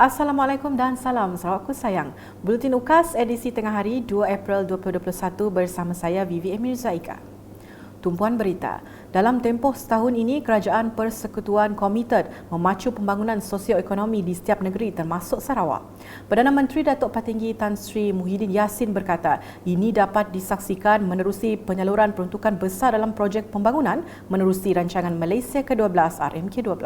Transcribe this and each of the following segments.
Assalamualaikum dan salam Sarawakku sayang. Buletin UKAS edisi tengah hari 2 April 2021 bersama saya Vivi Emir Zaika. Tumpuan berita. Dalam tempoh setahun ini, Kerajaan Persekutuan komited memacu pembangunan sosioekonomi di setiap negeri termasuk Sarawak. Perdana Menteri Datuk Patinggi Tan Sri Muhyiddin Yassin berkata, ini dapat disaksikan menerusi penyaluran peruntukan besar dalam projek pembangunan menerusi rancangan Malaysia ke-12 RMK12.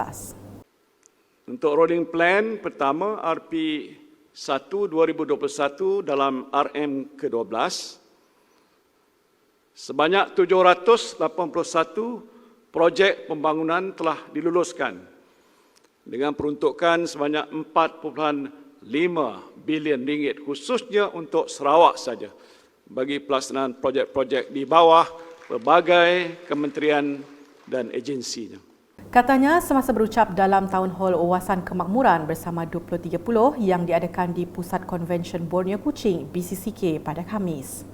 Untuk rolling plan pertama RP1 2021 dalam RM ke-12, sebanyak 781 projek pembangunan telah diluluskan dengan peruntukan sebanyak 4.5 bilion ringgit khususnya untuk Sarawak saja bagi pelaksanaan projek-projek di bawah pelbagai kementerian dan agensinya. Katanya semasa berucap dalam Town Hall Wawasan Kemakmuran bersama 2030 yang diadakan di Pusat Convention Borneo Kuching, BCCK pada Khamis.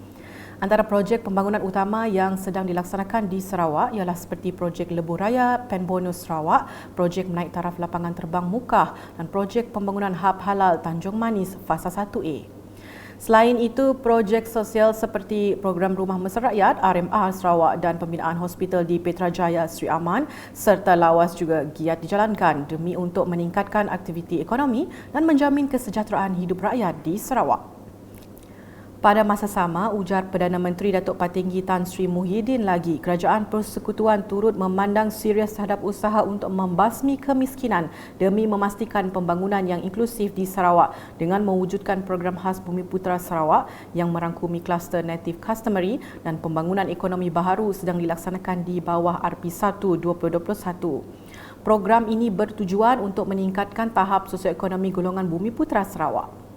Antara projek pembangunan utama yang sedang dilaksanakan di Sarawak ialah seperti projek Lebuh Raya, Pen Bonus Sarawak, projek menaik taraf lapangan terbang Mukah dan projek pembangunan hub halal Tanjung Manis Fasa 1A. Selain itu, projek sosial seperti program Rumah Mesra Rakyat RMR Sarawak dan pembinaan hospital di Petrajaya Sri Aman serta lawas juga giat dijalankan demi untuk meningkatkan aktiviti ekonomi dan menjamin kesejahteraan hidup rakyat di Sarawak. Pada masa sama, ujar Perdana Menteri Datuk Patinggi Tan Sri Muhyiddin lagi, Kerajaan Persekutuan turut memandang serius terhadap usaha untuk membasmi kemiskinan demi memastikan pembangunan yang inklusif di Sarawak dengan mewujudkan program khas Bumi Putera Sarawak yang merangkumi kluster Native Customary dan pembangunan ekonomi baharu sedang dilaksanakan di bawah RP1 2021. Program ini bertujuan untuk meningkatkan tahap sosioekonomi golongan Bumi Putera Sarawak.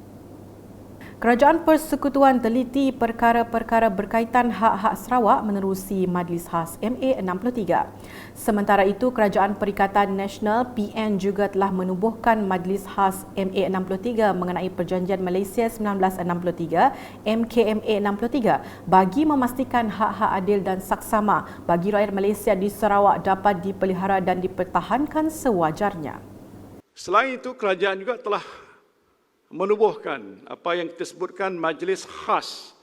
Kerajaan Persekutuan teliti perkara-perkara berkaitan hak-hak Sarawak menerusi Majlis Khas MA63. Sementara itu, Kerajaan Perikatan Nasional PN juga telah menubuhkan Majlis Khas MA63 mengenai Perjanjian Malaysia 1963 MKMA 63 bagi memastikan hak-hak adil dan saksama bagi rakyat Malaysia di Sarawak dapat dipelihara dan dipertahankan sewajarnya. Selain itu, kerajaan juga telah menubuhkan apa yang kita sebutkan Majlis Khas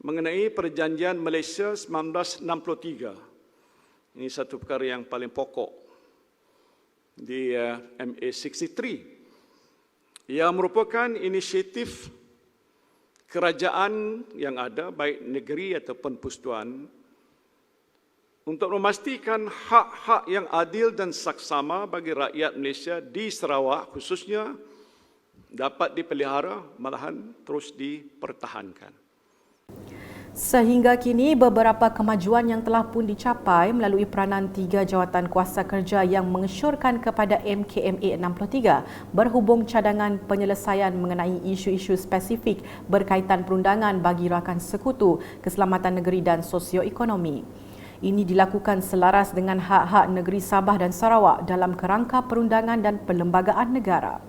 mengenai Perjanjian Malaysia 1963. Ini satu perkara yang paling pokok di MA63 yang merupakan inisiatif kerajaan yang ada baik negeri ataupun persekutuan untuk memastikan hak-hak yang adil dan saksama bagi rakyat Malaysia di Sarawak khususnya dapat dipelihara, malahan terus dipertahankan. Sehingga kini, beberapa kemajuan yang telah pun dicapai melalui peranan 3 jawatan kuasa kerja yang mengesyorkan kepada MKMA 63 berhubung cadangan penyelesaian mengenai isu-isu spesifik berkaitan perundangan bagi rakan sekutu, keselamatan negeri dan sosioekonomi. Ini dilakukan selaras dengan hak-hak negeri Sabah dan Sarawak dalam kerangka perundangan dan perlembagaan negara.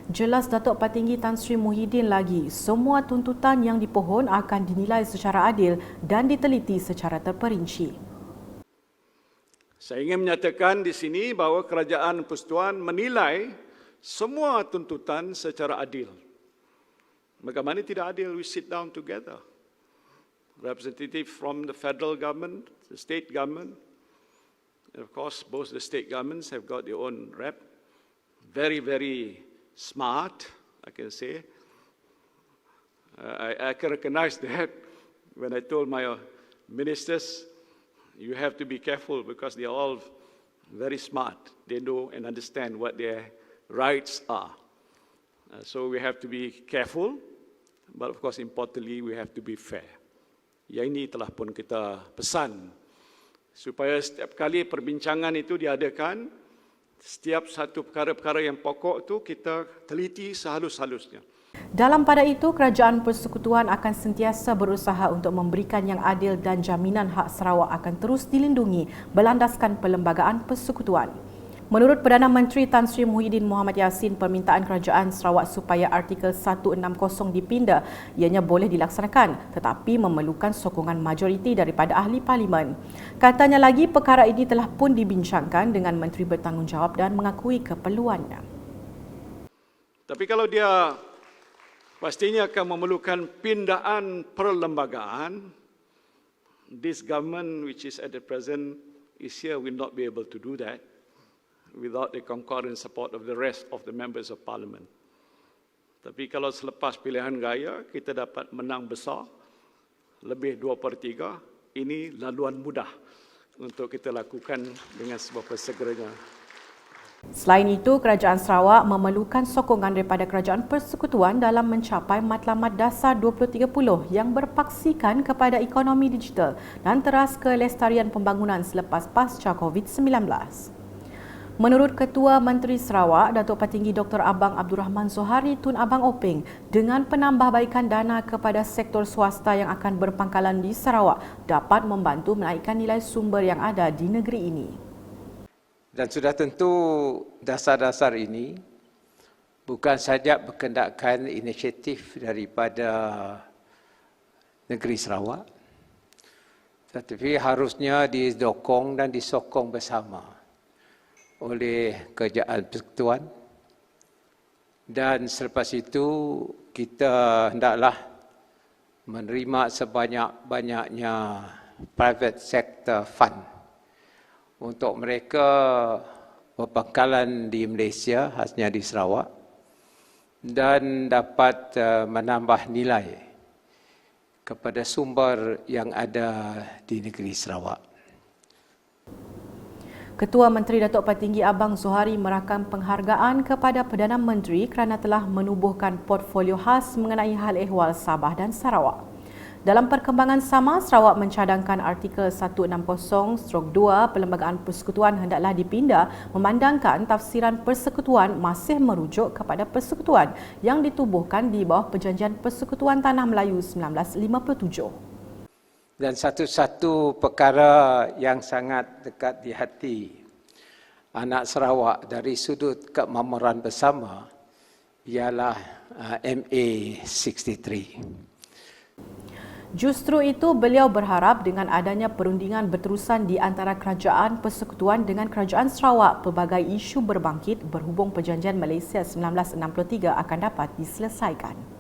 Jelas Datuk Patinggi Tan Sri Muhyiddin lagi, semua tuntutan yang dipohon akan dinilai secara adil dan diteliti secara terperinci. Saya ingin menyatakan di sini bahawa Kerajaan Persekutuan menilai semua tuntutan secara adil. Bagaimana tidak adil? We sit down together. Representative from the federal government, the state government, and of course both the state governments have got their own rep. Very, very smart, I can say. I can recognize that when I told my ministers, you have to be careful because they are all very smart. They know and understand what their rights are. So we have to be careful, but of course importantly we have to be fair. Yang ini telah pun kita pesan supaya setiap kali perbincangan itu diadakan, setiap satu perkara-perkara yang pokok itu kita teliti sehalus-halusnya. Dalam pada itu, Kerajaan Persekutuan akan sentiasa berusaha untuk memberikan yang adil dan jaminan hak Sarawak akan terus dilindungi berlandaskan perlembagaan persekutuan. Menurut Perdana Menteri Tan Sri Muhyiddin Mohamad Yassin, permintaan Kerajaan Sarawak supaya Artikel 160 dipindah ianya boleh dilaksanakan tetapi memerlukan sokongan majoriti daripada ahli parlimen. Katanya lagi, perkara ini telah pun dibincangkan dengan Menteri Bertanggungjawab dan mengakui keperluannya. Tapi kalau dia pastinya akan memerlukan pindaan perlembagaan, this government which is at the present is here will not be able to do that without the concurrent support of the rest of the members of parliament. Tapi kalau selepas pilihan raya kita dapat menang besar, lebih 2/3, ini laluan mudah untuk kita lakukan dengan seberapa segeranya. Selain itu, Kerajaan Sarawak memerlukan sokongan daripada Kerajaan Persekutuan dalam mencapai matlamat dasar 2030 yang berpaksikan kepada ekonomi digital dan teras kelestarian pembangunan selepas pasca COVID-19. Menurut Ketua Menteri Sarawak, Datuk Patinggi Dr. Abang Abdul Rahman Zohari Tun Abang Openg, dengan penambahbaikan dana kepada sektor swasta yang akan berpangkalan di Sarawak dapat membantu menaikkan nilai sumber yang ada di negeri ini. Dan sudah tentu dasar-dasar ini bukan saja berkendakkan inisiatif daripada negeri Sarawak, tetapi harusnya didokong dan disokong bersama oleh Kerajaan Persekutuan. Dan selepas itu kita hendaklah menerima sebanyak-banyaknya private sector fund untuk mereka berpangkalan di Malaysia, khasnya di Sarawak, dan dapat menambah nilai kepada sumber yang ada di negeri Sarawak. Ketua Menteri Datuk Patinggi Abang Zohari merakam penghargaan kepada Perdana Menteri kerana telah menubuhkan portfolio khas mengenai hal ehwal Sabah dan Sarawak. Dalam perkembangan sama, Sarawak mencadangkan artikel 160/2 Perlembagaan Persekutuan hendaklah dipindah memandangkan tafsiran persekutuan masih merujuk kepada persekutuan yang ditubuhkan di bawah Perjanjian Persekutuan Tanah Melayu 1957. Dan satu-satu perkara yang sangat dekat di hati anak Sarawak dari sudut kemakmuran bersama ialah MA 63. Justru itu, beliau berharap dengan adanya perundingan berterusan di antara Kerajaan Persekutuan dengan Kerajaan Sarawak, pelbagai isu berbangkit berhubung Perjanjian Malaysia 1963 akan dapat diselesaikan.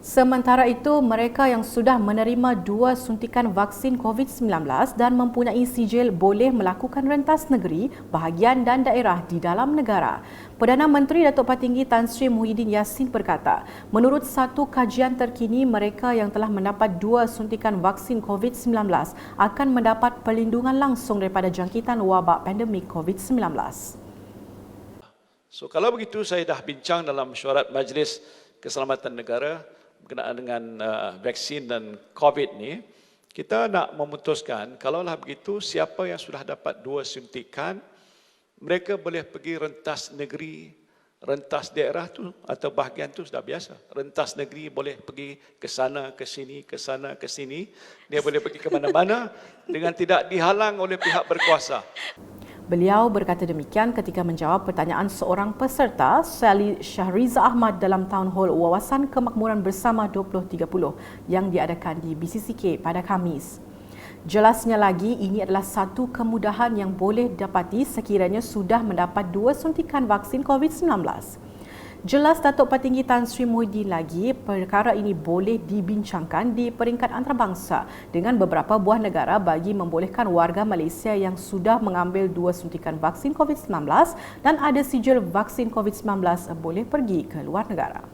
Sementara itu, mereka yang sudah menerima 2 suntikan vaksin COVID-19 dan mempunyai sijil boleh melakukan rentas negeri, bahagian dan daerah di dalam negara. Perdana Menteri Datuk Patinggi Tan Sri Muhyiddin Yassin berkata, menurut satu kajian terkini, mereka yang telah mendapat 2 suntikan vaksin COVID-19 akan mendapat perlindungan langsung daripada jangkitan wabak pandemik COVID-19. So kalau begitu, saya dah bincang dalam mesyuarat Majlis Keselamatan Negara berkenaan dengan vaksin dan COVID ni. Kita nak memutuskan, kalaulah begitu, siapa yang sudah dapat 2 suntikan, mereka boleh pergi rentas negeri, rentas daerah tu atau bahagian tu sudah biasa. Rentas negeri boleh pergi ke sana, ke sini, ke sana, ke sini. Dia boleh pergi ke mana-mana dengan tidak dihalang oleh pihak berkuasa. Beliau berkata demikian ketika menjawab pertanyaan seorang peserta, Sally Shahriza Ahmad, dalam Town Hall Wawasan Kemakmuran Bersama 2030 yang diadakan di BCCK pada Khamis. Jelasnya lagi, ini adalah satu kemudahan yang boleh didapati sekiranya sudah mendapat 2 suntikan vaksin COVID-19. Jelas Datuk Patinggi Tan Sri Muhyiddin lagi, perkara ini boleh dibincangkan di peringkat antarabangsa dengan beberapa buah negara bagi membolehkan warga Malaysia yang sudah mengambil 2 suntikan vaksin COVID-19 dan ada sijil vaksin COVID-19 boleh pergi ke luar negara.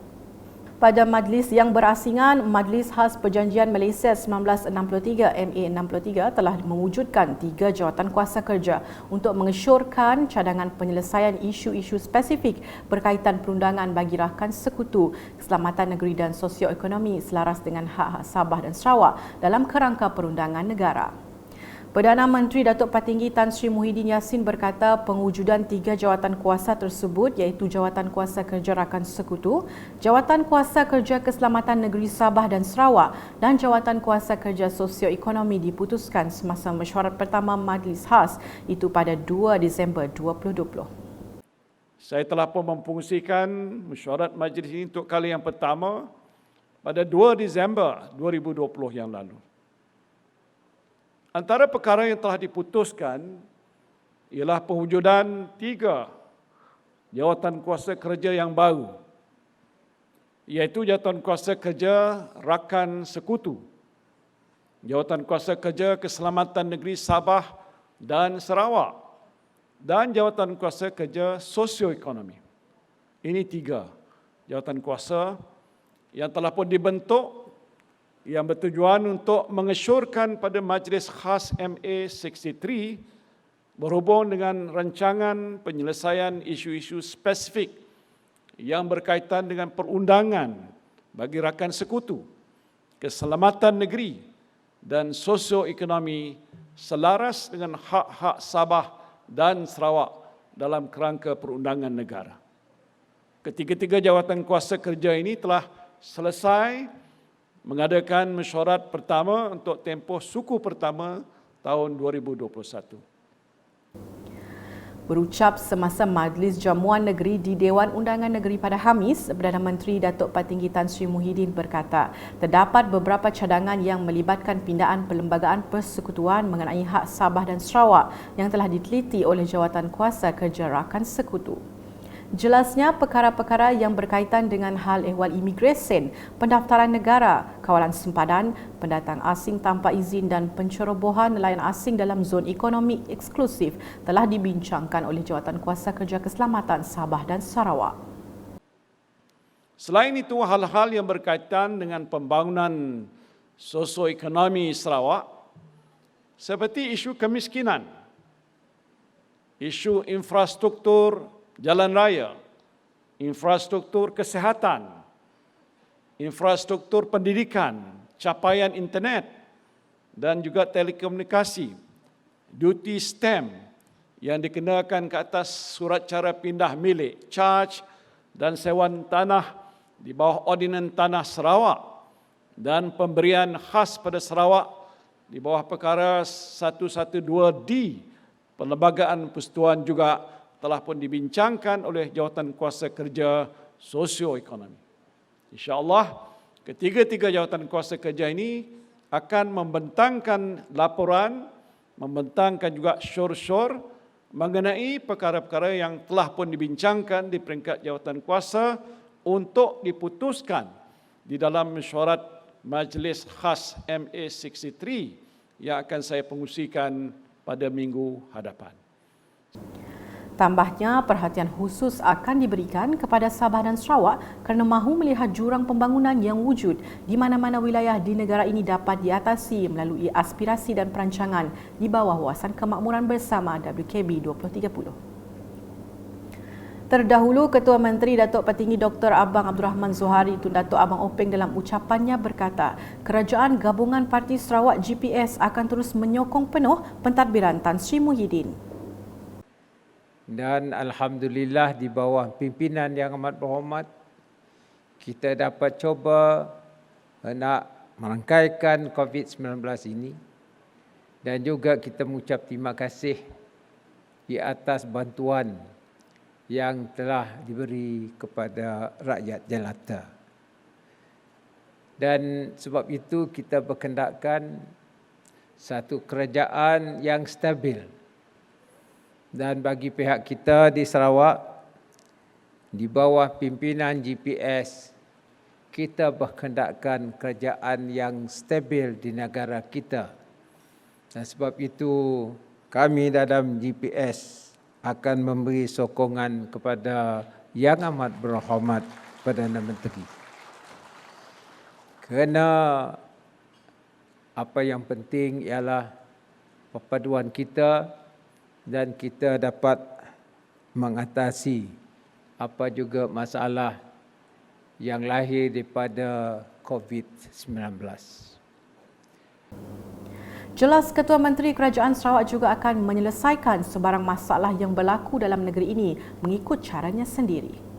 Pada majlis yang berasingan, Majlis Khas Perjanjian Malaysia 1963 MA 63 telah mewujudkan 3 jawatan kuasa kerja untuk mengesyorkan cadangan penyelesaian isu-isu spesifik berkaitan perundangan bagi rakan sekutu, keselamatan negeri dan sosioekonomi selaras dengan hak-hak Sabah dan Sarawak dalam kerangka perundangan negara. Perdana Menteri Datuk Patinggi Tan Sri Muhyiddin Yassin berkata pengujudan 3 jawatan kuasa tersebut iaitu Jawatan Kuasa Kerja Rakan Sekutu, Jawatan Kuasa Kerja Keselamatan Negeri Sabah dan Sarawak dan Jawatan Kuasa Kerja Sosioekonomi diputuskan semasa mesyuarat pertama Majlis Khas itu pada 2 Disember 2020. Saya telah pun memfungsikan mesyuarat majlis ini untuk kali yang pertama pada 2 Disember 2020 yang lalu. Antara perkara yang telah diputuskan ialah pewujudan 3 jawatan kuasa kerja yang baru, iaitu jawatan kuasa kerja rakan sekutu, jawatan kuasa kerja keselamatan negeri Sabah dan Sarawak, dan jawatan kuasa kerja sosioekonomi. Ini 3 jawatan kuasa yang telah pun dibentuk yang bertujuan untuk mengesyorkan pada Majlis Khas MA63 berhubung dengan rancangan penyelesaian isu-isu spesifik yang berkaitan dengan perundangan bagi rakan sekutu, keselamatan negeri dan sosioekonomi selaras dengan hak-hak Sabah dan Sarawak dalam kerangka perundangan negara. Ketiga-tiga jawatan kuasa kerja ini telah selesai mengadakan mesyuarat pertama untuk tempoh suku pertama tahun 2021. Berucap semasa Majlis Jamuan Negeri di Dewan Undangan Negeri pada Khamis, Perdana Menteri Datuk Patinggi Tan Sri Muhyiddin berkata, terdapat beberapa cadangan yang melibatkan pindaan perlembagaan persekutuan mengenai hak Sabah dan Sarawak yang telah diteliti oleh Jawatan Kuasa Kerja Rakan Sekutu. Jelasnya, perkara-perkara yang berkaitan dengan hal ehwal imigresen, pendaftaran negara, kawalan sempadan, pendatang asing tanpa izin dan pencerobohan nelayan asing dalam zon ekonomi eksklusif telah dibincangkan oleh Jawatan Kuasa Kerja Keselamatan Sabah dan Sarawak. Selain itu, hal-hal yang berkaitan dengan pembangunan sosioekonomi Sarawak seperti isu kemiskinan, isu infrastruktur jalan raya, infrastruktur kesihatan, infrastruktur pendidikan, capaian internet dan juga telekomunikasi, duty stamp yang dikenakan ke atas surat cara pindah milik, charge dan sewan tanah di bawah Ordinan Tanah Sarawak dan pemberian khas pada Sarawak di bawah perkara 112D Perlembagaan Persekutuan juga telah pun dibincangkan oleh Jawatan Kuasa Kerja Sosioekonomi. InsyaAllah, ketiga-tiga jawatan kuasa kerja ini akan membentangkan laporan, membentangkan juga syur-syur mengenai perkara-perkara yang telah pun dibincangkan di peringkat jawatan kuasa untuk diputuskan di dalam mesyuarat Majlis Khas MA63 yang akan saya pengusikan pada minggu hadapan. Tambahnya, perhatian khusus akan diberikan kepada Sabah dan Sarawak kerana mahu melihat jurang pembangunan yang wujud di mana-mana wilayah di negara ini dapat diatasi melalui aspirasi dan perancangan di bawah Wawasan Kemakmuran Bersama WKB 2030. Terdahulu, Ketua Menteri Datuk Patinggi Dr. Abang Abdul Rahman Zohari Tun Datuk Abang Openg dalam ucapannya berkata, Kerajaan Gabungan Parti Sarawak GPS akan terus menyokong penuh pentadbiran Tan Sri Muhyiddin. Dan Alhamdulillah di bawah pimpinan yang amat berhormat, kita dapat cuba nak merangkaikan COVID-19 ini dan juga kita mengucap terima kasih di atas bantuan yang telah diberi kepada rakyat jelata. Dan sebab itu kita berkendakkan satu kerajaan yang stabil. Dan bagi pihak kita di Sarawak, di bawah pimpinan GPS, kita berkendakkan kerajaan yang stabil di negara kita. Dan sebab itu, kami dalam GPS akan memberi sokongan kepada Yang Amat Berhormat Perdana Menteri. Kerana apa yang penting ialah perpaduan kita dan kita dapat mengatasi apa juga masalah yang lahir daripada COVID-19. Jelas Ketua Menteri Kerajaan Sarawak juga akan menyelesaikan sebarang masalah yang berlaku dalam negeri ini mengikut caranya sendiri.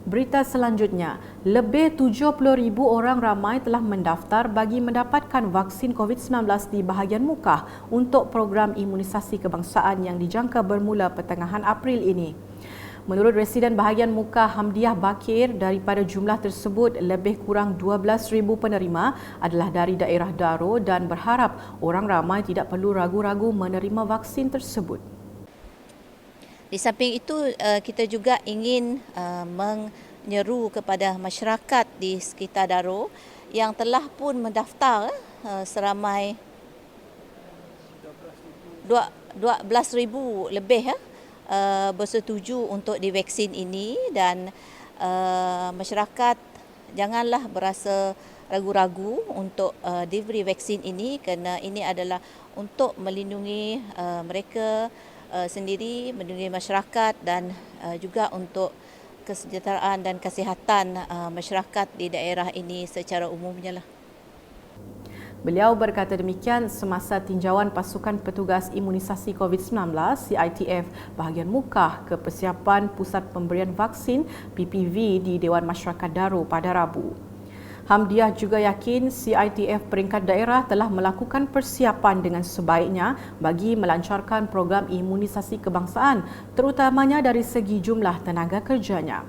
Berita selanjutnya, lebih 70,000 orang ramai telah mendaftar bagi mendapatkan vaksin COVID-19 di bahagian Mukah untuk program imunisasi kebangsaan yang dijangka bermula pertengahan April ini. Menurut Residen bahagian Mukah Hamdiah Bakir, daripada jumlah tersebut lebih kurang 12,000 penerima adalah dari daerah Daro dan berharap orang ramai tidak perlu ragu-ragu menerima vaksin tersebut. Di samping itu, kita juga ingin menyeru kepada masyarakat di sekitar Daro yang telah pun mendaftar seramai 12,000 lebih bersetuju untuk divaksin ini, dan masyarakat janganlah berasa ragu-ragu untuk diberi vaksin ini, kerana ini adalah untuk melindungi mereka sendiri, melindungi masyarakat, dan juga untuk kesejahteraan dan kesihatan masyarakat di daerah ini secara umumnya lah. Beliau berkata demikian semasa tinjauan pasukan petugas imunisasi COVID-19 CITF bahagian Mukah ke persiapan Pusat Pemberian Vaksin PPV di Dewan Masyarakat Daro pada Rabu. Hamdiah juga yakin CITF peringkat daerah telah melakukan persiapan dengan sebaiknya bagi melancarkan program imunisasi kebangsaan, terutamanya dari segi jumlah tenaga kerjanya.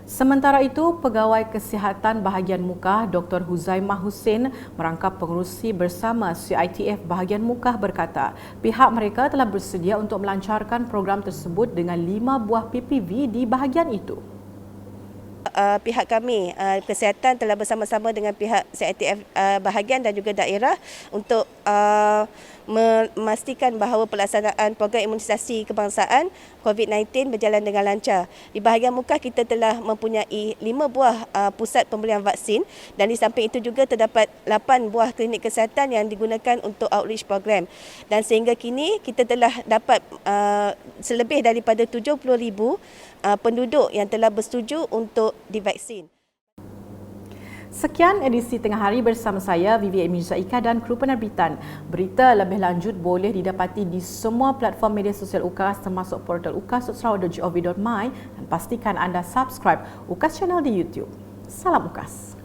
Sementara itu, Pegawai Kesihatan Bahagian Mukah Dr. Huzaimah Hussein merangkap pengerusi bersama CITF Bahagian Mukah berkata pihak mereka telah bersedia untuk melancarkan program tersebut dengan 5 buah PPV di bahagian itu. Pihak kami kesihatan telah bersama-sama dengan pihak CITF bahagian dan juga daerah untuk memastikan bahawa pelaksanaan program imunisasi kebangsaan COVID-19 berjalan dengan lancar. Di bahagian Mukah kita telah mempunyai 5 buah pusat pemberian vaksin, dan di samping itu juga terdapat 8 buah klinik kesihatan yang digunakan untuk outreach program. Dan sehingga kini kita telah dapat selebih daripada 70,000 penduduk yang telah bersetuju untuk divaksin. Sekian edisi Tengah Hari bersama saya Vivi Amy Zaika dan kru penerbitan. Berita lebih lanjut boleh didapati di semua platform media sosial UKAS termasuk portal ukas.sarawak.gov.my dan pastikan anda subscribe UKAS Channel di YouTube. Salam UKAS.